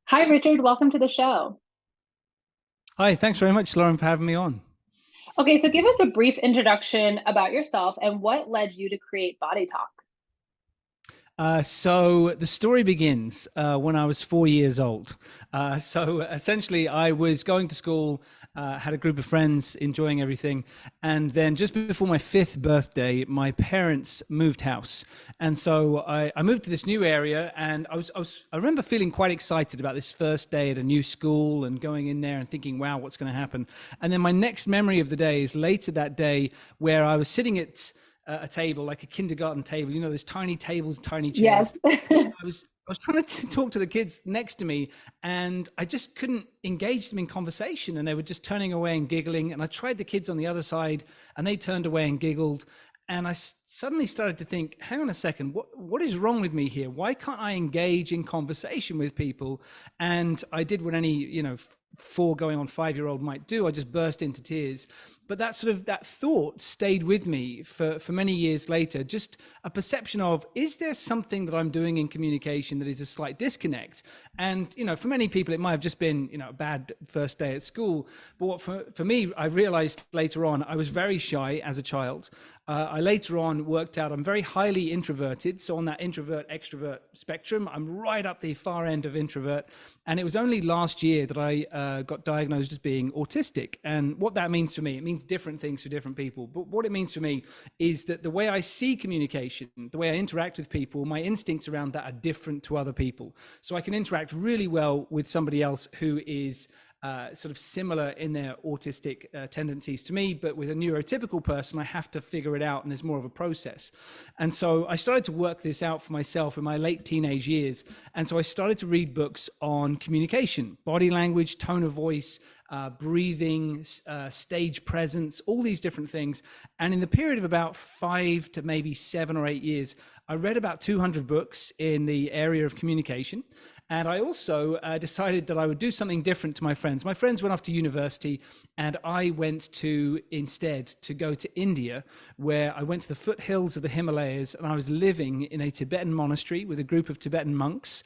Hi, Richard. Welcome to the show. Hi, thanks very much, Lauren, for having me on. Okay, so give us a brief introduction about yourself and what led you to create Body Talk. So the story begins when I was 4 years old. So essentially, I was going to school, had a group of friends enjoying everything. And then just before my fifth birthday, my parents moved house. And so I moved to this new area. And I remember feeling quite excited about this first day at a new school and going in there and thinking, wow, what's going to happen? And then my next memory of the day is later that day where I was sitting at a table, like a kindergarten table, those tiny tables, tiny chairs. Yes. I was trying to talk to the kids next to me, and I just couldn't engage them in conversation, and they were just turning away and giggling. And I tried the kids on the other side, and they turned away and giggled. And I suddenly started to think, hang on a second, what is wrong with me here? Why can't I engage in conversation with people? And I did what any, four going on 5-year-old might do. I just burst into tears. But that thought stayed with me for many years later. Just a perception of, is there something that I'm doing in communication that is a slight disconnect? And for many people it might have just been a bad first day at school. But for me, I realized later on I was very shy as a child. I later on worked out I'm very highly introverted. So on that introvert extrovert spectrum, I'm right up the far end of introvert. And it was only last year that I got diagnosed as being autistic. And what that means for me, it means different things for different people. But what it means for me is that the way I see communication, the way I interact with people, my instincts around that are different to other people. So I can interact really well with somebody else who is sort of similar in their autistic tendencies to me, but with a neurotypical person, I have to figure it out, and there's more of a process. And so I started to work this out for myself in my late teenage years. And so I started to read books on communication, body language, tone of voice, breathing, stage presence, all these different things. And in the period of about 5 to maybe 7 or 8 years, I read about 200 books in the area of communication. And I also decided that I would do something different to my friends. My friends went off to university, and I went to instead to go to India, where I went to the foothills of the Himalayas, and I was living in a Tibetan monastery with a group of Tibetan monks,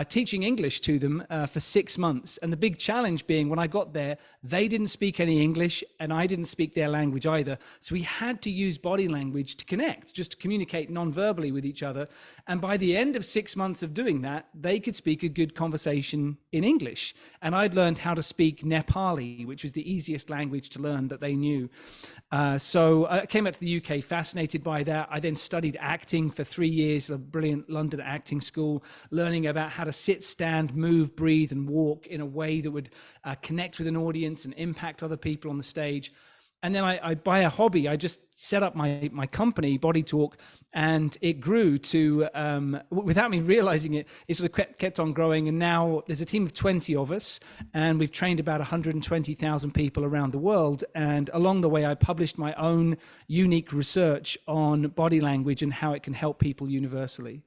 teaching English to them for 6 months. And the big challenge being, when I got there, they didn't speak any English, and I didn't speak their language either. So we had to use body language to connect, just to communicate non-verbally with each other. And by the end of 6 months of doing that, they could speak a good conversation in English. And I'd learned how to speak Nepali, which was the easiest language to learn that they knew. So I came back to the UK, fascinated by that. I then studied acting for 3 years at a brilliant London acting school, learning about how to sit, stand, move, breathe, and walk in a way that would connect with an audience and impact other people on the stage. And then I by a hobby, I just set up my company, Body Talk, and it grew to, without me realizing it, it sort of kept on growing. And now there's a team of 20 of us, and we've trained about 120,000 people around the world. And along the way, I published my own unique research on body language and how it can help people universally.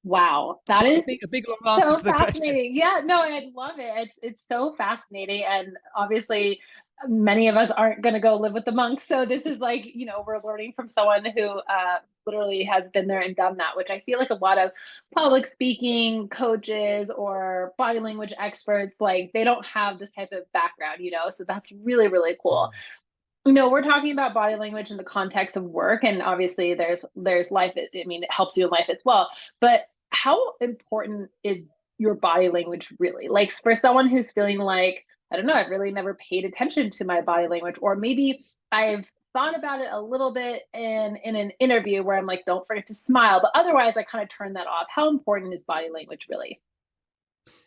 Wow, that So is a big long answer so to the question. fascinating. Yeah, no, I love it. It's so fascinating, and obviously, many of us aren't going to go live with the monks. So this is like, we're learning from someone who literally has been there and done that, which I feel like a lot of public speaking coaches or body language experts, like they don't have this type of background. So that's really, really cool. We're talking about body language in the context of work, and obviously there's life. I mean, it helps you in life as well. But how important is your body language really? Like for someone who's feeling like, I don't know, I've really never paid attention to my body language, or maybe I've thought about it a little bit in an interview where I'm like, don't forget to smile, but otherwise I kind of turn that off. How important is body language really?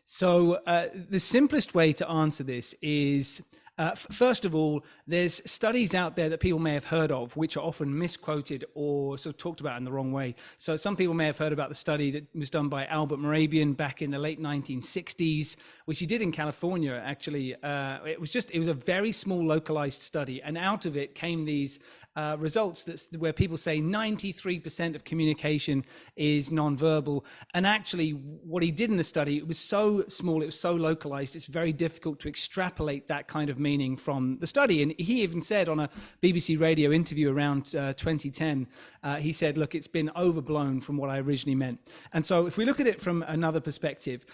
So the simplest way to answer this is, first of all, there's studies out there that people may have heard of, which are often misquoted or sort of talked about in the wrong way. So some people may have heard about the study that was done by Albert Morabian back in the late 1960s, which he did in California, actually. It was a very small localized study. And out of it came these results where people say 93% of communication is nonverbal. And actually, what he did in the study, it was so small, it was so localized, it's very difficult to extrapolate that kind of meaning from the study. And he even said on a BBC radio interview around 2010, he said, look, it's been overblown from what I originally meant. And so if we look at it from another perspective,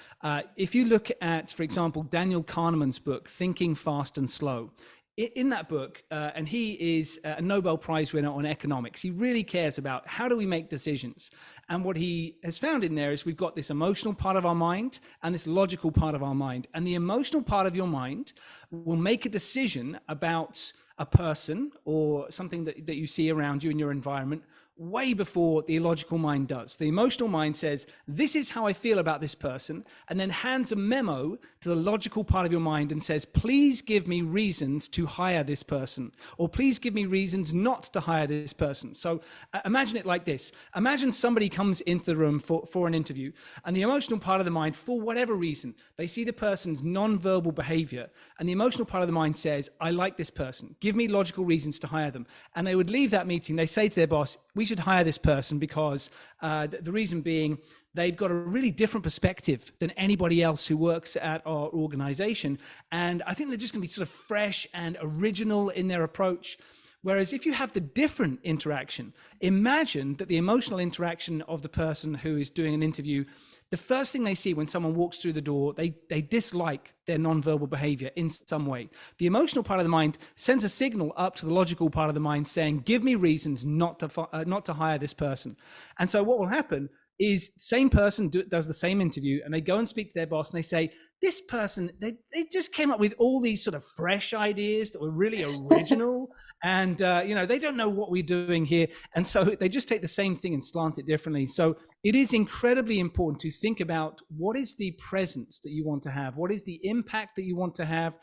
if you look at, for example, Daniel Kahneman's book, Thinking Fast and Slow, in that book, and he is a Nobel Prize winner on economics, he really cares about how do we make decisions. And what he has found in there is we've got this emotional part of our mind and this logical part of our mind. And the emotional part of your mind will make a decision about a person or something that you see around you in your environment way before the illogical mind does. The emotional mind says, this is how I feel about this person, and then hands a memo to the logical part of your mind and says, please give me reasons to hire this person, or please give me reasons not to hire this person. So imagine it like this. Imagine somebody comes into the room for an interview, and the emotional part of the mind, for whatever reason, they see the person's non-verbal behavior, and the emotional part of the mind says, I like this person, give me logical reasons to hire them. And they would leave that meeting, they say to their boss, we should hire this person because the reason being they've got a really different perspective than anybody else who works at our organization. And I think they're just going to be sort of fresh and original in their approach. Whereas if you have the different interaction, imagine that the emotional interaction of the person who is doing an interview, the first thing they see when someone walks through the door, they dislike their nonverbal behavior in some way. The emotional part of the mind sends a signal up to the logical part of the mind saying, give me reasons not to hire this person. And so what will happen is same person does the same interview, and they go and speak to their boss and they say, this person, they just came up with all these sort of fresh ideas that were really original. And, they don't know what we're doing here. And so they just take the same thing and slant it differently. So it is incredibly important to think about what is the presence that you want to have? What is the impact that you want to have?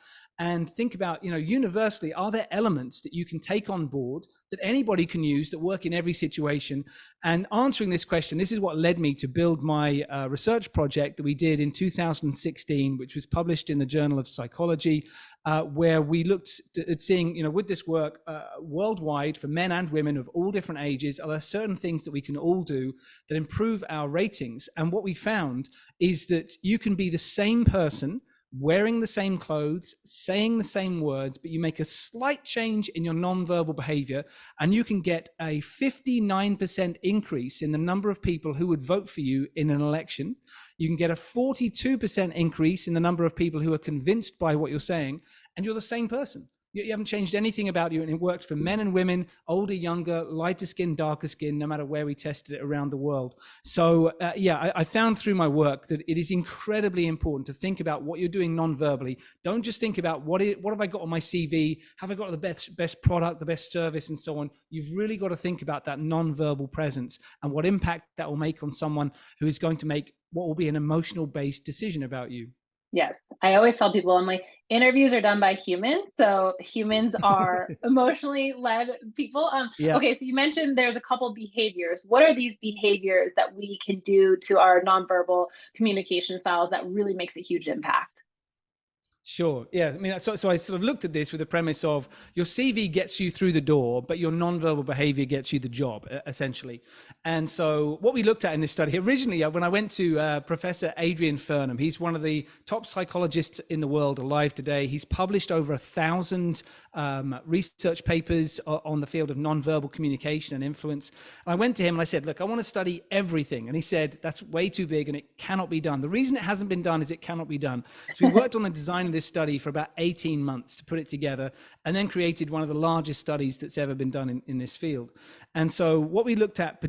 And think about, universally, are there elements that you can take on board that anybody can use that work in every situation? And answering this question, this is what led me to build my research project that we did in 2016, which was published in the Journal of Psychology, where we looked at seeing, with this work worldwide for men and women of all different ages, are there certain things that we can all do that improve our ratings? And what we found is that you can be the same person, wearing the same clothes, saying the same words, but you make a slight change in your nonverbal behavior, and you can get a 59% increase in the number of people who would vote for you in an election. You can get a 42% increase in the number of people who are convinced by what you're saying, and you're the same person. You haven't changed anything about you, and it works for men and women, older, younger, lighter skin, darker skin, no matter where we tested it around the world. So I found through my work that it is incredibly important to think about what you're doing non-verbally. Don't just think about what have I got on my CV? Have I got the best product, the best service, and so on? You've really got to think about that non-verbal presence and what impact that will make on someone who is going to make what will be an emotional-based decision about you. Yes. I always tell people, I'm like, interviews are done by humans. So humans are emotionally led people. Yeah. Okay. So you mentioned there's a couple behaviors. What are these behaviors that we can do to our nonverbal communication styles that really makes a huge impact? Sure. Yeah. I mean, so I sort of looked at this with the premise of your CV gets you through the door, but your nonverbal behavior gets you the job, essentially. And so what we looked at in this study originally, when I went to Professor Adrian Furnham, he's one of the top psychologists in the world alive today. He's published over 1,000 research papers on the field of nonverbal communication and influence. And I went to him and I said, look, I want to study everything. And he said, that's way too big and it cannot be done. The reason it hasn't been done is it cannot be done. So we worked on the design of this study for about 18 months to put it together, and then created one of the largest studies that's ever been done in this field. And so what we looked at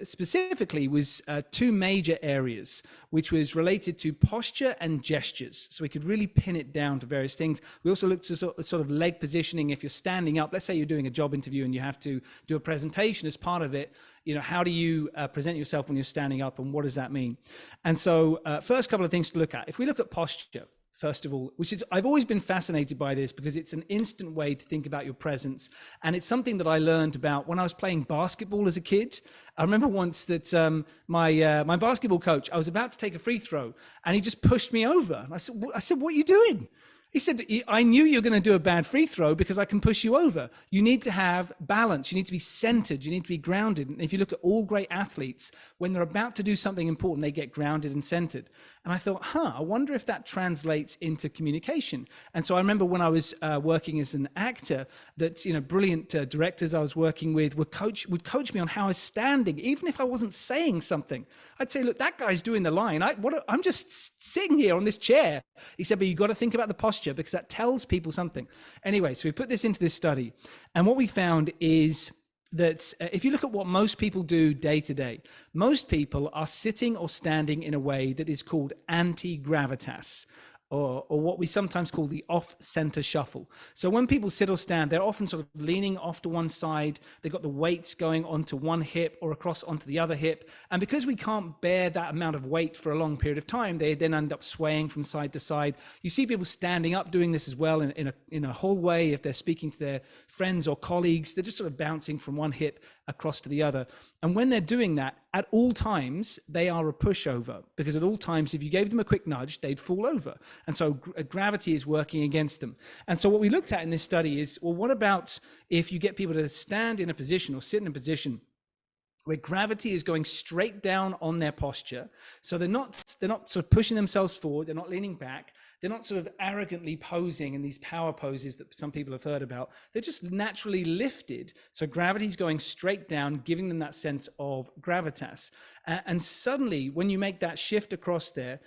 specifically was two major areas, which was related to posture and gestures. So we could really pin it down to various things. We also looked at sort of leg positioning. If you're standing up, let's say you're doing a job interview and you have to do a presentation as part of it, how do you present yourself when you're standing up, and what does that mean? And so first couple of things to look at. If we look at posture, first of all, which is, I've always been fascinated by this because it's an instant way to think about your presence. And it's something that I learned about when I was playing basketball as a kid. I remember once that my basketball coach, I was about to take a free throw and he just pushed me over. And I said, what are you doing? He said, I knew you're going to do a bad free throw because I can push you over. You need to have balance. You need to be centered. You need to be grounded. And if you look at all great athletes, when they're about to do something important, they get grounded and centered. And I thought, I wonder if that translates into communication. And so I remember when I was working as an actor, that brilliant directors I was working with would coach me on how I was standing, even if I wasn't saying something. I'd say, look, that guy's doing the line. I'm just sitting here on this chair. He said, but you got to think about the posture because that tells people something. Anyway, so we put this into this study, and what we found is that if you look at what most people do day to day, most people are sitting or standing in a way that is called anti-gravitas, or what we sometimes call the off-center shuffle. So when people sit or stand, they're often sort of leaning off to one side. They've got the weights going onto one hip or across onto the other hip. And because we can't bear that amount of weight for a long period of time, they then end up swaying from side to side. You see people standing up doing this as well in a hallway. If they're speaking to their friends or colleagues, they're just sort of bouncing from one hip across to the other. And when they're doing that, at all times, they are a pushover, because at all times, if you gave them a quick nudge, they'd fall over. And so gravity is working against them. And so what we looked at in this study is, well, what about if you get people to stand in a position or sit in a position where gravity is going straight down on their posture? So they're not sort of pushing themselves forward, they're not leaning back, they're not sort of arrogantly posing in these power poses that some people have heard about. They're just naturally lifted. So gravity's going straight down, giving them that sense of gravitas. And suddenly, when you make that shift across there,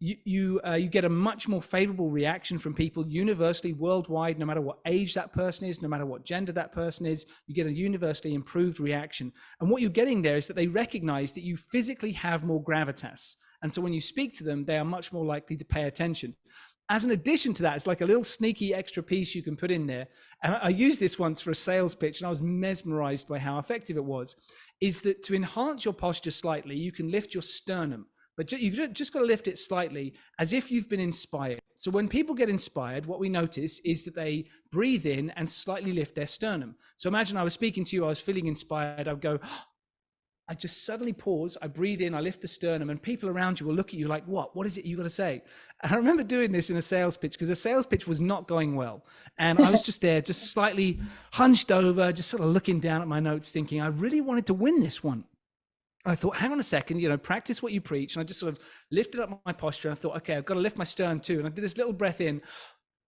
you get a much more favorable reaction from people universally, worldwide, no matter what age that person is, no matter what gender that person is. You get a universally improved reaction. And what you're getting there is that they recognize that you physically have more gravitas. And so when you speak to them, they are much more likely to pay attention. As an addition to that, it's like a little sneaky extra piece you can put in there. And I used this once for a sales pitch, and I was mesmerized by how effective it was, is that to enhance your posture slightly, you can lift your sternum. But you just got to lift it slightly as if you've been inspired. So when people get inspired, what we notice is that they breathe in and slightly lift their sternum. So imagine I was speaking to you, I was feeling inspired. I'd go, I just suddenly pause, I breathe in, I lift the sternum, and people around you will look at you like, what is it you got to say? And I remember doing this in a sales pitch, because the sales pitch was not going well. And I was just there, just slightly hunched over, just sort of looking down at my notes, thinking I really wanted to win this one. I thought, hang on a second, practice what you preach. And I just sort of lifted up my posture. And I thought, okay, I've got to lift my sternum too. And I did this little breath in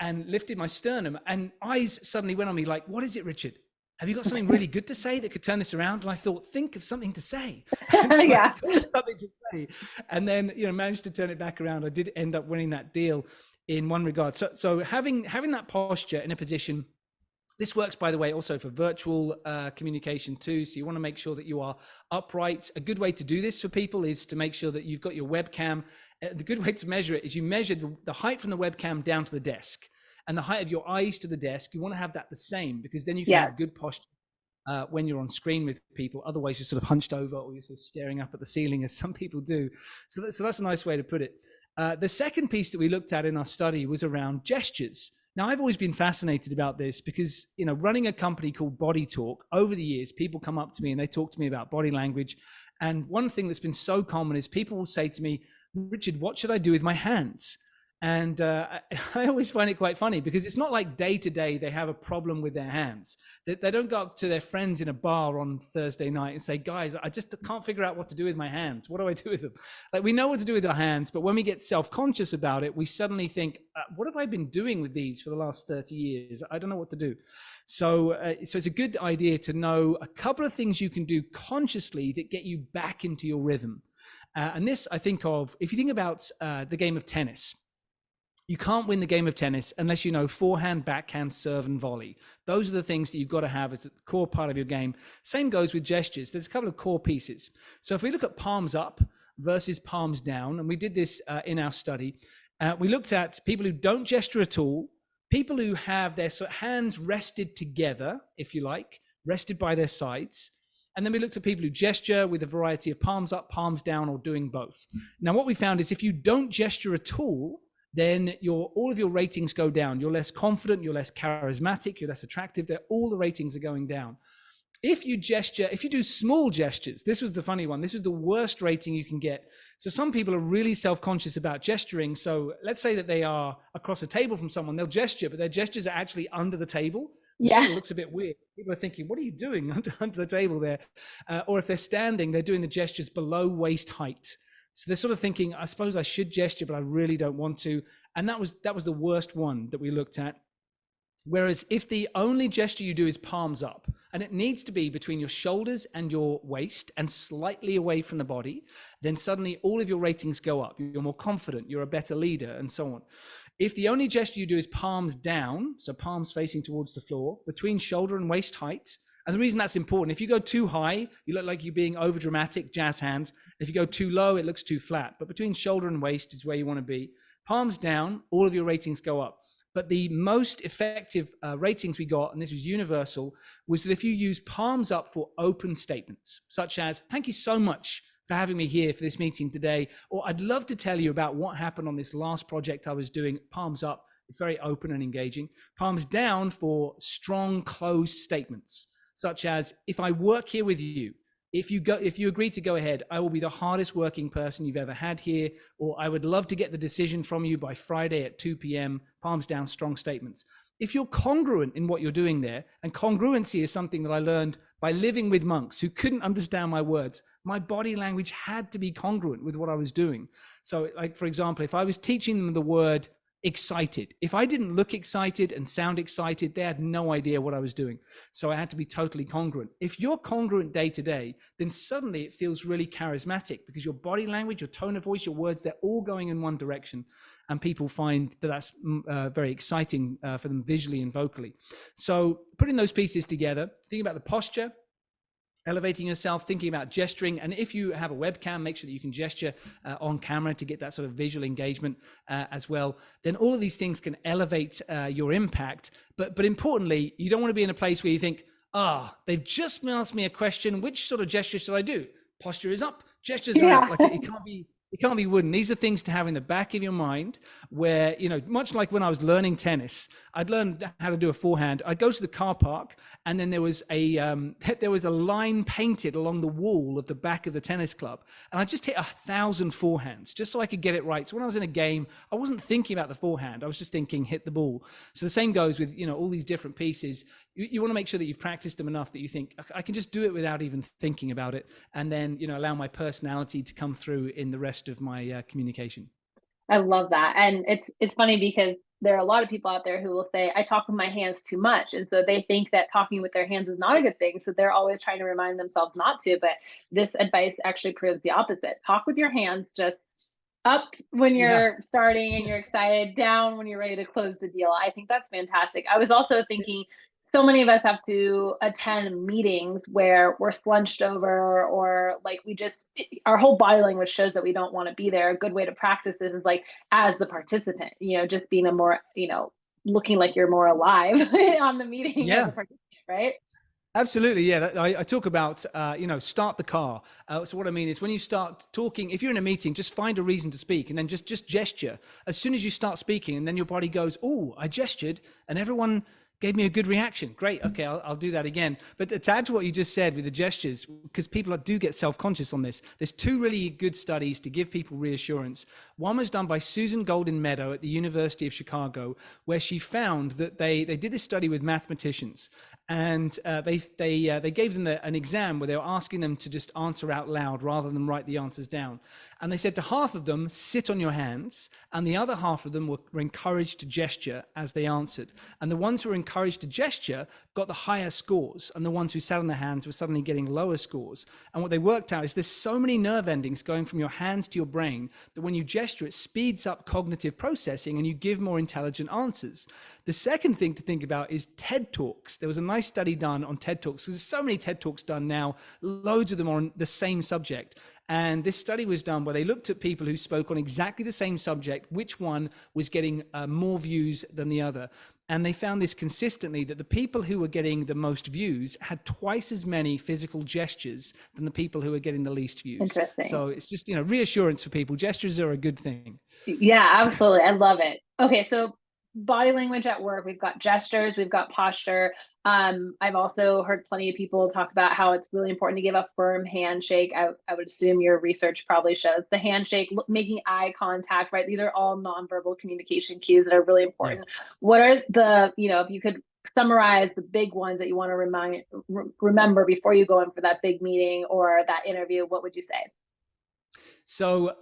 and lifted my sternum, and eyes suddenly went on me like, what is it, Richard? Have you got something really good to say that could turn this around? And I thought, think of something to say. And so Yeah. I thought of something to say. And then, managed to turn it back around. I did end up winning that deal in one regard. So having that posture in a position. This works, by the way, also for virtual communication too. So you want to make sure that you are upright. A good way to do this for people is to make sure that you've got your webcam. The good way to measure it is you measure the height from the webcam down to the desk, and the height of your eyes to the desk. You want to have that the same, because then you can have good posture when you're on screen with people. Otherwise, you're sort of hunched over, or you're sort of staring up at the ceiling, as some people do. So that's a nice way to put it. The second piece that we looked at in our study was around gestures. Now, I've always been fascinated about this because, running a company called Body Talk, over the years, people come up to me and they talk to me about body language. And one thing that's been so common is people will say to me, Richard, what should I do with my hands? And I always find it quite funny, because it's not like day to day they have a problem with their hands. They don't go up to their friends in a bar on Thursday night and say, guys, I just can't figure out what to do with my hands. What do I do with them? Like, we know what to do with our hands, but when we get self-conscious about it, we suddenly think, what have I been doing with these for the last 30 years? I don't know what to do. So it's a good idea to know a couple of things you can do consciously that get you back into your rhythm. And this, I think of, if you think about the game of tennis. You can't win the game of tennis unless you know forehand, backhand, serve, and volley. Those are the things that you've got to have as a core part of your game. Same goes with gestures. There's a couple of core pieces. So if we look at palms up versus palms down, and we did this in our study, we looked at people who don't gesture at all, people who have their sort of hands rested together, if you like, rested by their sides. And then we looked at people who gesture with a variety of palms up, palms down, or doing both. Now, what we found is if you don't gesture at all, then all of your ratings go down. You're less confident, you're less charismatic, you're less attractive. All the ratings are going down. If you gesture, if you do small gestures, this was the funny one. This was the worst rating you can get. So some people are really self-conscious about gesturing. So let's say that they are across a table from someone, they'll gesture, but their gestures are actually under the table. Which sort of looks a bit weird. People are thinking, what are you doing under the table there? Or if they're standing, they're doing the gestures below waist height. So they're sort of thinking, I suppose I should gesture, but I really don't want to. And that was the worst one that we looked at. Whereas if the only gesture you do is palms up, and it needs to be between your shoulders and your waist and slightly away from the body, then suddenly all of your ratings go up. You're more confident, you're a better leader, and so on. If the only gesture you do is palms down, so palms facing towards the floor, between shoulder and waist height, and the reason that's important, if you go too high, you look like you're being over dramatic, jazz hands. If you go too low, it looks too flat. But between shoulder and waist is where you want to be. Palms down, all of your ratings go up. But the most effective ratings we got, and this was universal, was that if you use palms up for open statements, such as, thank you so much for having me here for this meeting today, or I'd love to tell you about what happened on this last project I was doing, palms up, it's very open and engaging. Palms down for strong closed statements, such as, if I work here with you, if you agree to go ahead, I will be the hardest working person you've ever had here, or I would love to get the decision from you by Friday at 2 p.m. Palms down, strong statements. If you're congruent in what you're doing there, and congruency is something that I learned by living with monks who couldn't understand my words, my body language had to be congruent with what I was doing. So, like, for example, if I was teaching them the word excited, if I didn't look excited and sound excited, they had no idea what I was doing. So I had to be totally congruent. If you're congruent day to day, then suddenly it feels really charismatic because your body language, your tone of voice, your words, they're all going in one direction. And people find that that's very exciting for them visually and vocally. So putting those pieces together, think about the posture, elevating yourself, thinking about gesturing. And if you have a webcam, make sure that you can gesture on camera to get that sort of visual engagement as well. Then all of these things can elevate your impact. But importantly, you don't want to be in a place where you think, they've just asked me a question. Which sort of gesture should I do? Posture is up, gestures are out. Like it can't be wooden. These are things to have in the back of your mind where, much like when I was learning tennis, I'd learned how to do a forehand. I'd go to the car park and then there was a line painted along the wall of the back of the tennis club. And I just hit 1,000 forehands just so I could get it right. So when I was in a game, I wasn't thinking about the forehand. I was just thinking, hit the ball. So the same goes with, all these different pieces. You want to make sure that you've practiced them enough that you think, I can just do it without even thinking about it. And then, allow my personality to come through in the rest of my communication. I love that. And it's funny because there are a lot of people out there who will say, I talk with my hands too much. And so they think that talking with their hands is not a good thing. So they're always trying to remind themselves not to. But this advice actually proves the opposite. Talk with your hands, just up when you're starting and you're excited, down when you're ready to close the deal. I think that's fantastic. I was also thinking, so many of us have to attend meetings where we're slunched over, or like our whole body language shows that we don't want to be there. A good way to practice this is like as the participant, just being a more, looking like you're more alive on the meeting as a participant, right? Absolutely, yeah. I talk about, start the car. So what I mean is when you start talking, if you're in a meeting, just find a reason to speak and then just gesture. As soon as you start speaking and then your body goes, oh, I gestured and everyone gave me a good reaction. Great. Okay, I'll do that again. But to add to what you just said with the gestures, because people do get self-conscious on this, there's two really good studies to give people reassurance. One was done by Susan Goldin Meadow at the University of Chicago, where she found that they did this study with mathematicians, and they gave them an exam where they were asking them to just answer out loud rather than write the answers down. And they said to half of them, sit on your hands, and the other half of them were encouraged to gesture as they answered. And the ones who were encouraged to gesture got the higher scores, and the ones who sat on their hands were suddenly getting lower scores. And what they worked out is there's so many nerve endings going from your hands to your brain that when you gesture, it speeds up cognitive processing and you give more intelligent answers. The second thing to think about is TED Talks. There was a nice study done on TED Talks, because there's so many TED Talks done now, loads of them on the same subject. And this study was done where they looked at people who spoke on exactly the same subject, which one was getting more views than the other. And they found this consistently, that the people who were getting the most views had twice as many physical gestures than the people who were getting the least views. Interesting. So it's just, reassurance for people. Gestures are a good thing. Yeah, absolutely. I love it. Okay, so body language at work, we've got gestures, we've got posture. I've also heard plenty of people talk about how it's really important to give a firm handshake. I would assume your research probably shows the handshake, making eye contact, right? These are all nonverbal communication cues that are really important. Yeah. What are the, if you could summarize the big ones that you want to remember before you go in for that big meeting or that interview, what would you say? So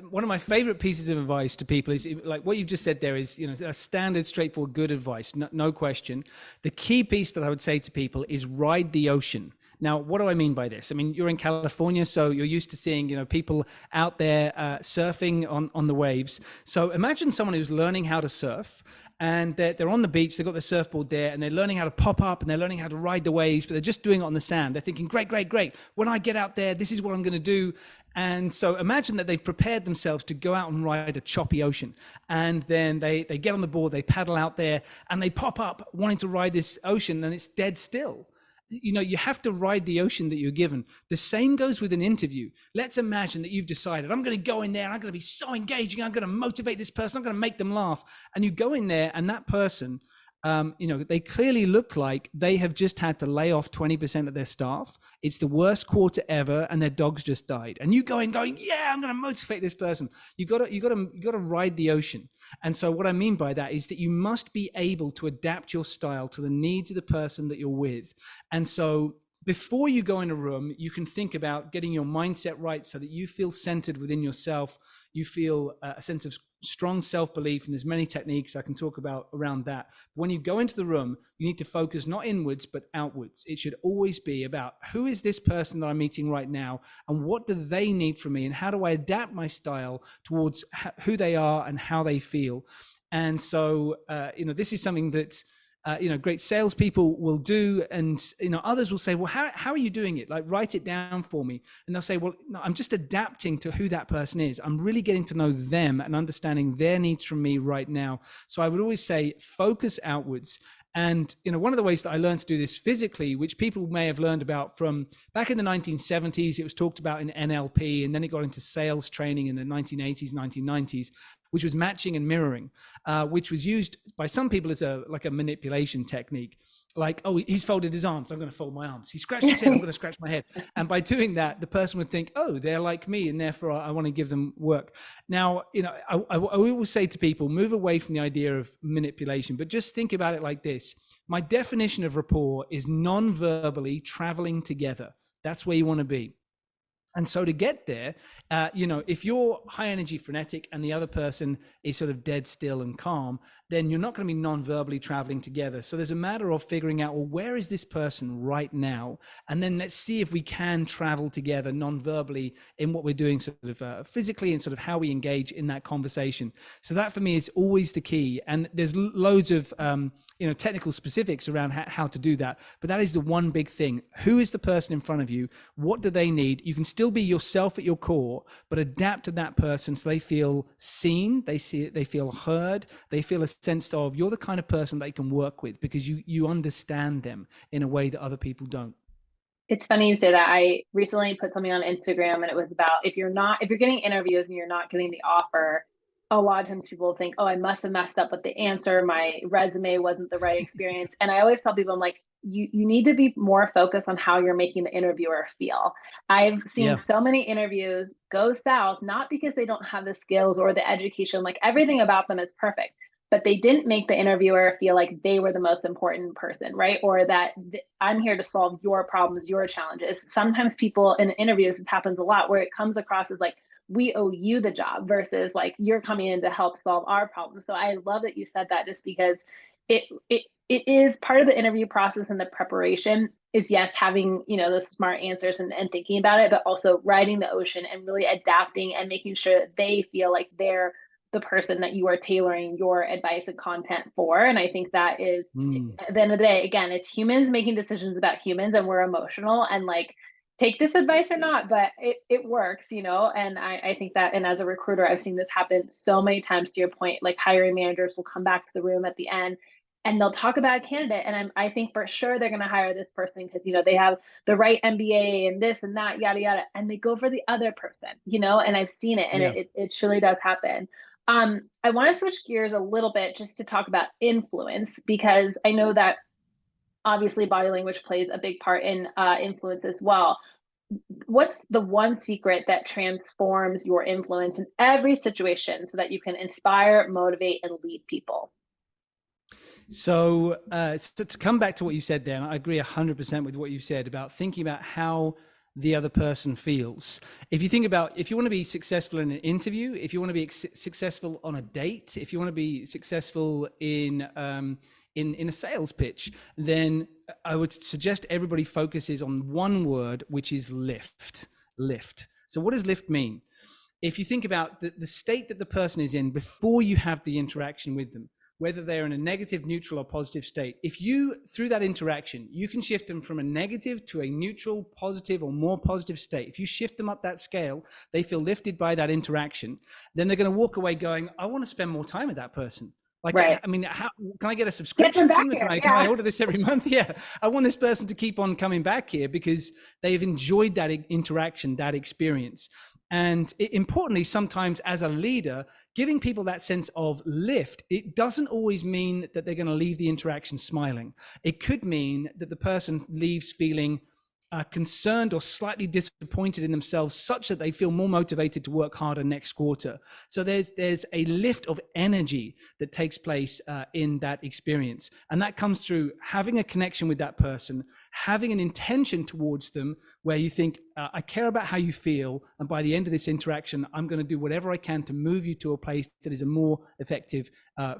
one of my favorite pieces of advice to people is like what you've just said there is, a standard, straightforward, good advice, no question. The key piece that I would say to people is ride the ocean. Now, what do I mean by this? I mean, you're in California, so you're used to seeing, people out there surfing on the waves. So imagine someone who's learning how to surf, and they're on the beach, they've got the surfboard there, and they're learning how to pop up, and they're learning how to ride the waves, but they're just doing it on the sand. They're thinking, great, great, great. When I get out there, this is what I'm going to do. And so imagine that they've prepared themselves to go out and ride a choppy ocean. And then they get on the board, they paddle out there, and they pop up wanting to ride this ocean, and it's dead still. You have to ride the ocean that you're given. The same goes with an interview. Let's imagine that you've decided, I'm going to go in there, I'm going to be so engaging, I'm going to motivate this person, I'm going to make them laugh. And you go in there, and that person, they clearly look like they have just had to lay off 20% of their staff. It's the worst quarter ever, and their dogs just died. And you go in going, yeah, I'm going to motivate this person. You got to ride the ocean. And so what I mean by that is that you must be able to adapt your style to the needs of the person that you're with. And so before you go in a room, you can think about getting your mindset right so that you feel centered within yourself. You feel a sense of strong self-belief, and there's many techniques I can talk about around that. When you go into the room, you need to focus not inwards, but outwards. It should always be about who is this person that I'm meeting right now, and what do they need from me, and how do I adapt my style towards who they are and how they feel. And so, this is something that great salespeople will do, and others will say, well, how are you doing it? Like, write it down for me. And they'll say, well, no, I'm just adapting to who that person is. I'm really getting to know them and understanding their needs from me right now. So I would always say, focus outwards. And one of the ways that I learned to do this physically, which people may have learned about from back in the 1970s, it was talked about in NLP, and then it got into sales training in the 1980s, 1990s, which was matching and mirroring, which was used by some people as a manipulation technique. Like, oh, he's folded his arms, I'm going to fold my arms. He scratched his head, I'm going to scratch my head. And by doing that, the person would think, oh, they're like me, and therefore I want to give them work. Now, I will say to people, move away from the idea of manipulation, but just think about it like this. My definition of rapport is non-verbally traveling together. That's where you want to be. And so to get there, if you're high energy, frenetic, and the other person is sort of dead still and calm, then you're not going to be non-verbally traveling together. So there's a matter of figuring out, well, where is this person right now? And then let's see if we can travel together non-verbally in what we're doing sort of physically, and sort of how we engage in that conversation. So that for me is always the key. And there's loads of technical specifics around how to do that. But that is the one big thing. Who is the person in front of you? What do they need? You can still be yourself at your core, but adapt to that person so they feel seen, they feel heard, they feel a sense of you're the kind of person they can work with because you understand them in a way that other people don't. It's funny you say that. I recently put something on Instagram, and it was about if you're getting interviews and you're not getting the offer, a lot of times people think, oh, I must have messed up with the answer. My resume wasn't the right experience. And I always tell people, I'm like, you need to be more focused on how you're making the interviewer feel. I've seen so many interviews go south, not because they don't have the skills or the education, like everything about them is perfect, but they didn't make the interviewer feel like they were the most important person, right? Or that I'm here to solve your problems, your challenges. Sometimes people in interviews, it happens a lot, where it comes across as like, we owe you the job versus like you're coming in to help solve our problems. So I love that you said that, just because it is part of the interview process, and the preparation is, yes, having the smart answers and thinking about it, but also riding the ocean and really adapting and making sure that they feel like they're the person that you are tailoring your advice and content for. And I think that is at the end of the day, again, it's humans making decisions about humans, and we're emotional, and like, take this advice or not, but it works, and I think that, and as a recruiter, I've seen this happen so many times. To your point, like hiring managers will come back to the room at the end and they'll talk about a candidate, and I think for sure they're going to hire this person because they have the right MBA and this and that, yada yada, and they go for the other person, and I've seen it, and it truly does happen. I want to switch gears a little bit just to talk about influence, because I know that obviously body language plays a big part in influence as well. What's the one secret that transforms your influence in every situation so that you can inspire, motivate, and lead people? So to come back to what you said there, and I agree 100% with what you said about thinking about how the other person feels. If you think about, if you want to be successful in an interview, if you want to be successful on a date, if you want to be successful in a sales pitch, then I would suggest everybody focuses on one word, which is lift. Lift. So what does lift mean? If you think about the state that the person is in before you have the interaction with them, whether they're in a negative, neutral, or positive state, if you, through that interaction, you can shift them from a negative to a neutral, positive, or more positive state. If you shift them up that scale, they feel lifted by that interaction, then they're going to walk away going, I want to spend more time with that person. Like, Right. I mean, how can I get a Get them subscription back from them? here. Can I Yeah. order this every month? Yeah. I want this person to keep on coming back here because they've enjoyed that interaction, that experience. And importantly, sometimes as a leader, giving people that sense of lift, it doesn't always mean that they're going to leave the interaction smiling. It could mean that the person leaves feeling concerned or slightly disappointed in themselves, such that they feel more motivated to work harder next quarter. So there's a lift of energy that takes place in that experience, and that comes through having a connection with that person, having an intention towards them, where you think, I care about how you feel, and by the end of this interaction, I'm going to do whatever I can to move you to a place that is a more effective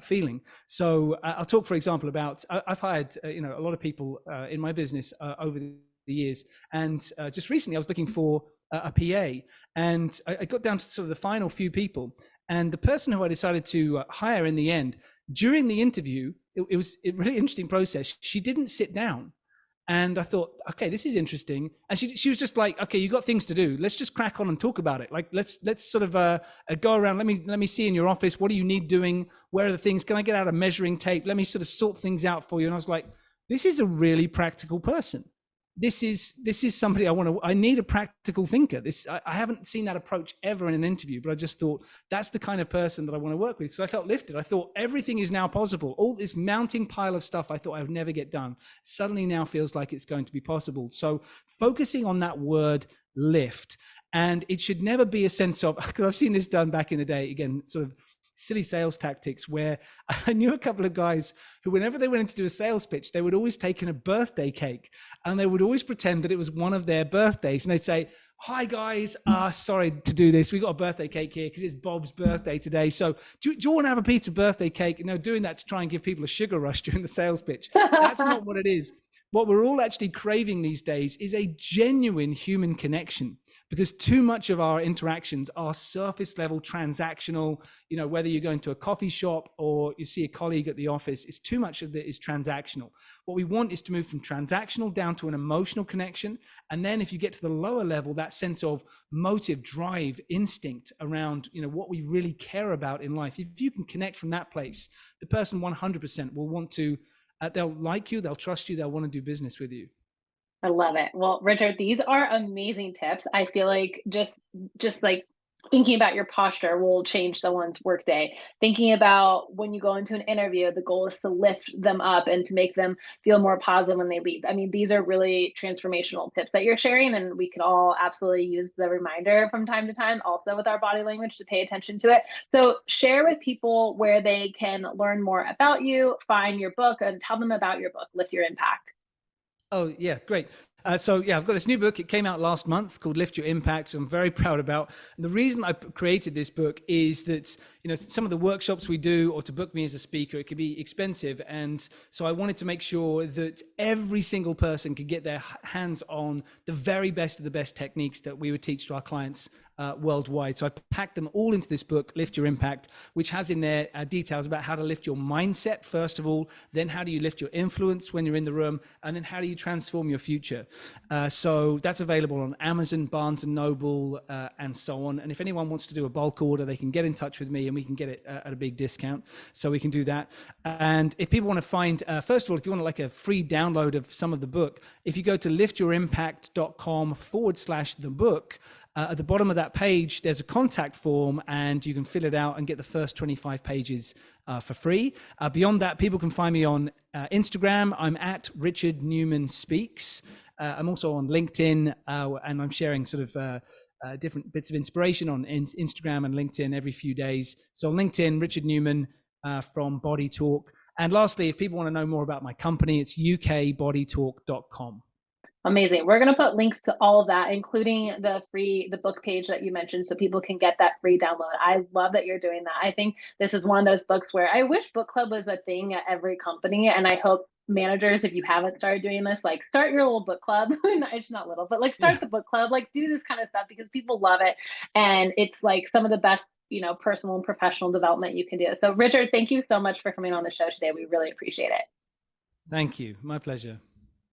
feeling. So I'll talk, for example, about I've hired a lot of people in my business over the years, and just recently I was looking for a PA, and I got down to sort of the final few people, and the person who I decided to hire in the end, during the interview, it was a really interesting process. She didn't sit down, and I thought, okay, this is interesting. And she was just like, okay, you got things to do. Let's just crack on and talk about it. Like, let's sort of go around. Let me see in your office. What do you need doing? Where are the things? Can I get out a measuring tape? Let me sort of sort things out for you. And I was like, this is a really practical person. This is somebody I need a practical thinker. I haven't seen that approach ever in an interview, but I just thought that's the kind of person that I want to work with. So I felt lifted. I thought everything is now possible. All this mounting pile of stuff I thought I would never get done suddenly now feels like it's going to be possible. So focusing on that word lift, and it should never be a sense of, because I've seen this done back in the day, again, sort of silly sales tactics, where I knew a couple of guys who, whenever they went in to do a sales pitch, they would always take in a birthday cake, and they would always pretend that it was one of their birthdays. And they'd say, hi guys, sorry to do this. We got a birthday cake here because it's Bob's birthday today. So do you want to have a piece of birthday cake? And they're doing that to try and give people a sugar rush during the sales pitch. That's not what it is. What we're all actually craving these days is a genuine human connection, because too much of our interactions are surface level, transactional. Whether you're going to a coffee shop or you see a colleague at the office, it's too much of it is transactional. What we want is to move from transactional down to an emotional connection. And then if you get to the lower level, that sense of motive, drive, instinct around, what we really care about in life. If you can connect from that place, the person 100% will want to, they'll like you, they'll trust you, they'll want to do business with you. I love it. Well, Richard, these are amazing tips. I feel like just like thinking about your posture will change someone's workday. Thinking about when you go into an interview, the goal is to lift them up and to make them feel more positive when they leave. I mean, these are really transformational tips that you're sharing, and we can all absolutely use the reminder from time to time, also with our body language, to pay attention to it. So share with people where they can learn more about you, find your book, and tell them about your book, Lift Your Impact. Oh, yeah, great. So I've got this new book. It came out last month called Lift Your Impact. I'm very proud about. And the reason I created this book is that, some of the workshops we do, or to book me as a speaker, it could be expensive. And so I wanted to make sure that every single person could get their hands on the very best of the best techniques that we would teach to our clients worldwide. So I packed them all into this book, Lift Your Impact, which has in there details about how to lift your mindset, first of all, then how do you lift your influence when you're in the room, and then how do you transform your future. So that's available on Amazon, Barnes and Noble, and so on. And if anyone wants to do a bulk order, they can get in touch with me and we can get it at a big discount. So we can do that. And if people want to find, first of all, if you want like a free download of some of the book, if you go to liftyourimpact.com/the book, at the bottom of that page, there's a contact form, and you can fill it out and get the first 25 pages for free. Beyond that, people can find me on Instagram. I'm at Richard Newman Speaks. I'm also on LinkedIn, and I'm sharing sort of different bits of inspiration on Instagram and LinkedIn every few days. So on LinkedIn, Richard Newman from Body Talk. And lastly, if people want to know more about my company, it's ukbodytalk.com. Amazing. We're going to put links to all of that, including the book page that you mentioned, so people can get that free download. I love that you're doing that. I think this is one of those books where I wish book club was a thing at every company. And I hope managers, if you haven't started doing this, like start your little book club. It's not little, but like Yeah. start the book club, like do this kind of stuff because people love it. And it's like some of the best, personal and professional development you can do. So Richard, thank you so much for coming on the show today. We really appreciate it. Thank you. My pleasure.